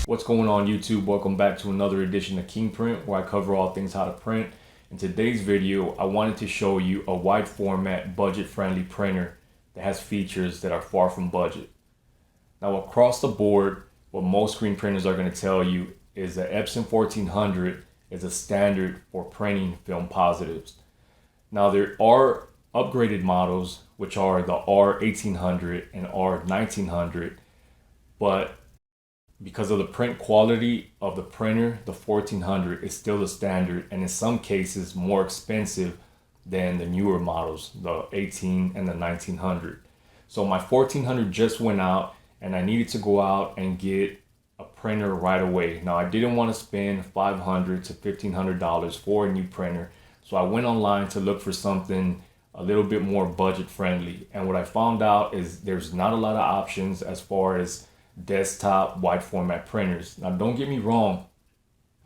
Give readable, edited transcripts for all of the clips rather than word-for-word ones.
What's going on YouTube? Welcome back to another edition of King Print, where I cover all things how to print. In today's video, I wanted to show you a wide format budget friendly printer that has features that are far from budget. Now across the board, what most screen printers are going to tell you is that Epson 1400 is a standard for printing film positives. Now there are upgraded models, which are the R1800 and R1900, but because of the print quality of the printer, the 1400 is still the standard and in some cases more expensive than the newer models, the 18 and the 1900. So my 1400 just went out and I needed to go out and get a printer right away. Now I didn't want to spend $500 to $1,500 for a new printer, so I went online to look for something a little bit more budget friendly. And what I found out is there's not a lot of options as far as desktop wide format printers. Now don't get me wrong,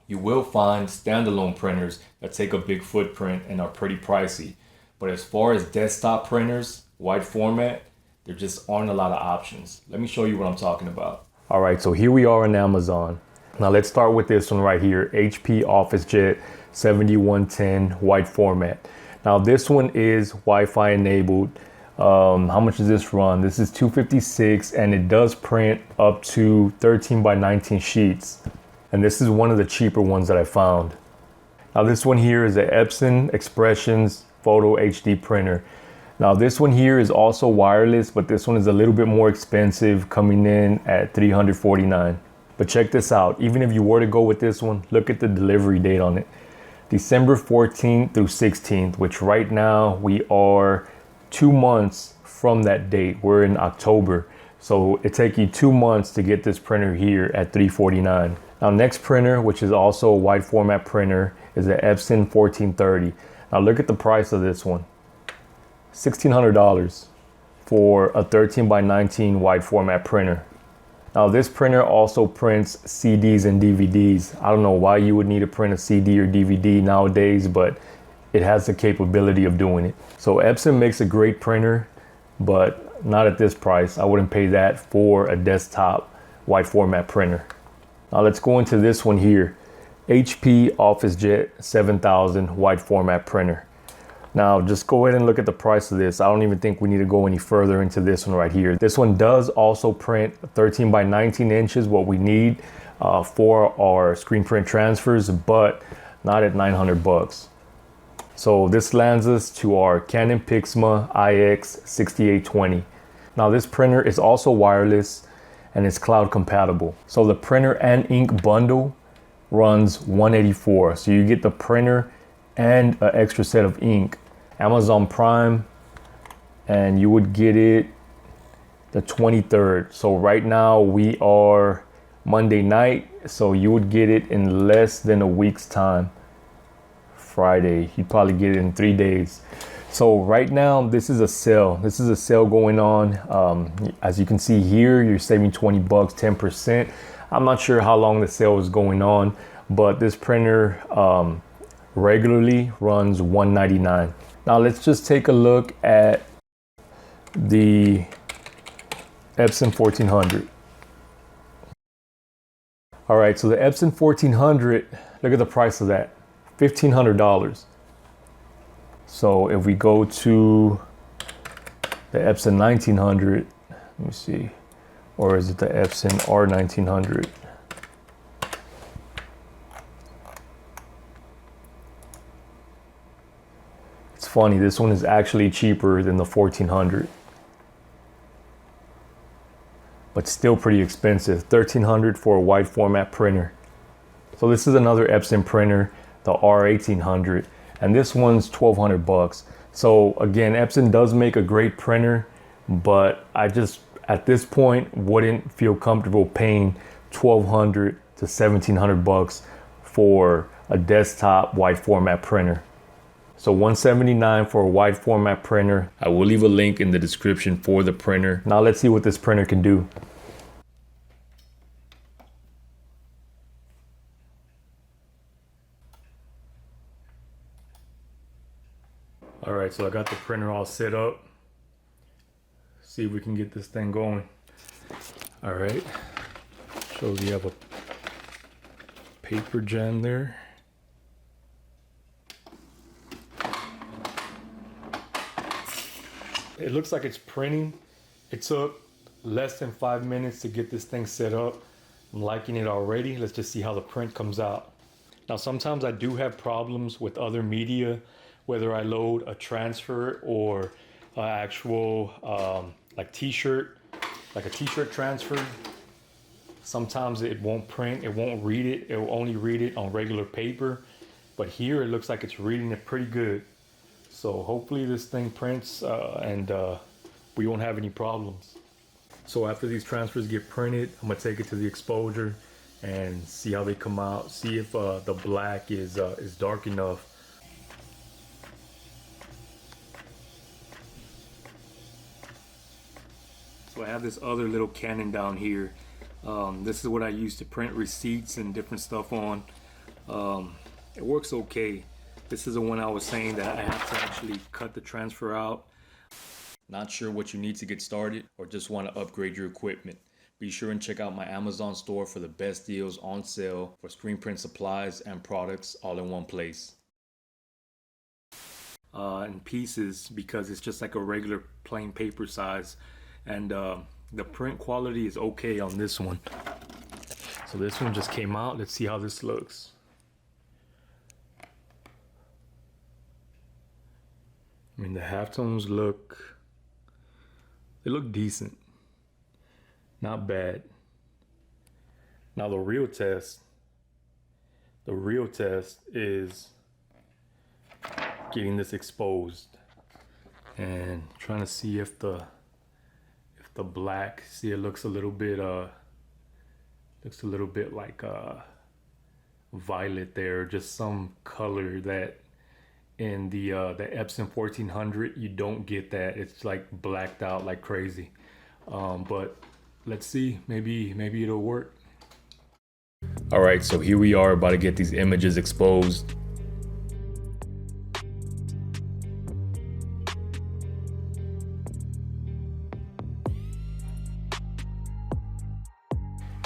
you will find standalone printers that take a big footprint and are pretty pricey. But as far as desktop printers, wide format, there just aren't a lot of options. Let me show you what I'm talking about. All right, so here we are on Amazon. Now let's start with this one right here, HP OfficeJet 7110 wide format. Now this one is Wi-Fi enabled. How much does this run? This is 256 and it does print up to 13 by 19 sheets. And this is one of the cheaper ones that I found. Now this one here is the Epson Expressions Photo HD printer. Now this one here is also wireless, but this one is a little bit more expensive, coming in at $349. But check this out, even if you were to go with this one, look at the delivery date on it. December 14th through 16th, which right now we are 2 months from that date. We're in October. So it takes you 2 months to get this printer here at $349. Now next printer, which is also a wide format printer, is the Epson 1430. Now look at the price of this one. $1,600 for a 13 by 19 wide format printer. Now this printer also prints CDs and DVDs. I don't know why you would need to print a CD or DVD nowadays, but it has the capability of doing it. So Epson makes a great printer, but not at this price. I wouldn't pay that for a desktop wide format printer. Now let's go into this one here, HP OfficeJet 7000 wide format printer. Now just go ahead and look at the price of this. I don't even think we need to go any further into this one right here. This one does also print 13 by 19 inches, what we need for our screen print transfers, but not at 900 bucks. So this lands us to our Canon Pixma IX6820. Now this printer is also wireless and it's cloud compatible. So the printer and ink bundle runs $184. So you get the printer and an extra set of ink, Amazon Prime, and you would get it the 23rd. So right now we are Monday night, so you would get it in less than a week's time. Friday, you'd probably get it in 3 days. So right now this is a sale. This is a sale going on. As you can see here, you're saving 20 bucks, 10%. I'm not sure how long the sale is going on, but this printer regularly runs $199. Now let's just take a look at the Epson 1400. All right, so the Epson 1400, look at the price of that, $1,500. So if we go to the Epson 1900, let me see, or is it the Epson R1900? It's funny, this one is actually cheaper than the 1400, but still pretty expensive. $1,300 for a wide format printer. So this is another Epson printer, the R1800, and this one's 1,200 bucks. So again, Epson does make a great printer, but I just at this point wouldn't feel comfortable paying 1,200 to 1,700 bucks for a desktop wide format printer. So $179 for a wide format printer. I will leave a link in the description for the printer. Now let's see what this printer can do. All right, so I got the printer all set up. See if we can get this thing going. All right, shows you have a paper jam there. It looks like it's printing. It took less than 5 minutes to get this thing set up. I'm liking it already. Let's just see how the print comes out. Now, sometimes I do have problems with other media, whether I load a transfer or an actual like t-shirt, like a t-shirt transfer. Sometimes it won't print, it won't read it. It will only read it on regular paper. But here it looks like it's reading it pretty good. So hopefully this thing prints and we won't have any problems. So after these transfers get printed, I'm gonna take it to the exposure and see how they come out. See if the black is dark enough. So I have this other little Canon down here. This is what I use to print receipts and different stuff on. It works okay. This is the one I was saying that I have to actually cut the transfer out. Not sure what you need to get started or just want to upgrade your equipment? Be sure and check out my Amazon store for the best deals on sale for screen print supplies and products all in one place. In pieces, because it's just like a regular plain paper size, and the print quality is okay on this one. So this one just came out. Let's see how this looks. I mean, the halftones look decent, not bad. Now the real test is getting this exposed and trying to see if the black, see, it looks a little bit like violet there, just some color that in the Epson 1400 you don't get that. It's like blacked out like crazy. But let's see, maybe it'll work. All right, so here we are about to get these images exposed.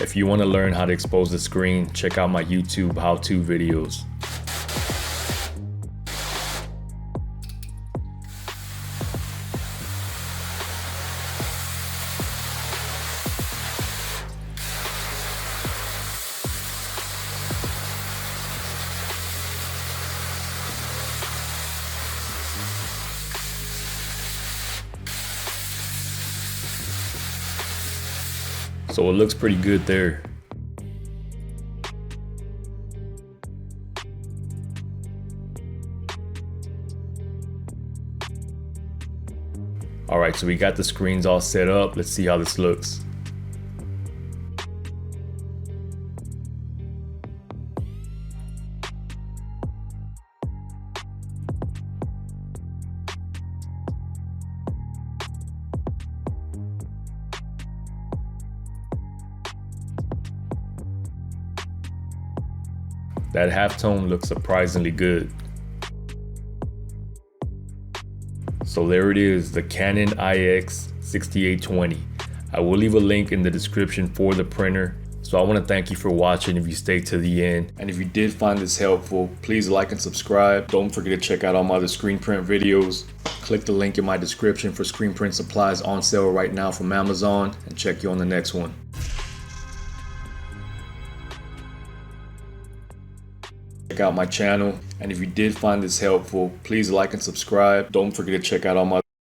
If you want to learn how to expose the screen, check out my YouTube how-to videos. So it looks pretty good there. All right, so we got the screens all set up. Let's see how this looks. That halftone looks surprisingly good. So there it is, the Canon INKJET. I will leave a link in the description for the printer. So I want to thank you for watching if you stayed to the end. And if you did find this helpful, please like and subscribe. Don't forget to check out all my other screen print videos. Click the link in my description for screen print supplies on sale right now from Amazon, and check you on the next one. Check out my channel, and if you did find this helpful, please like and subscribe. Don't forget to check out all my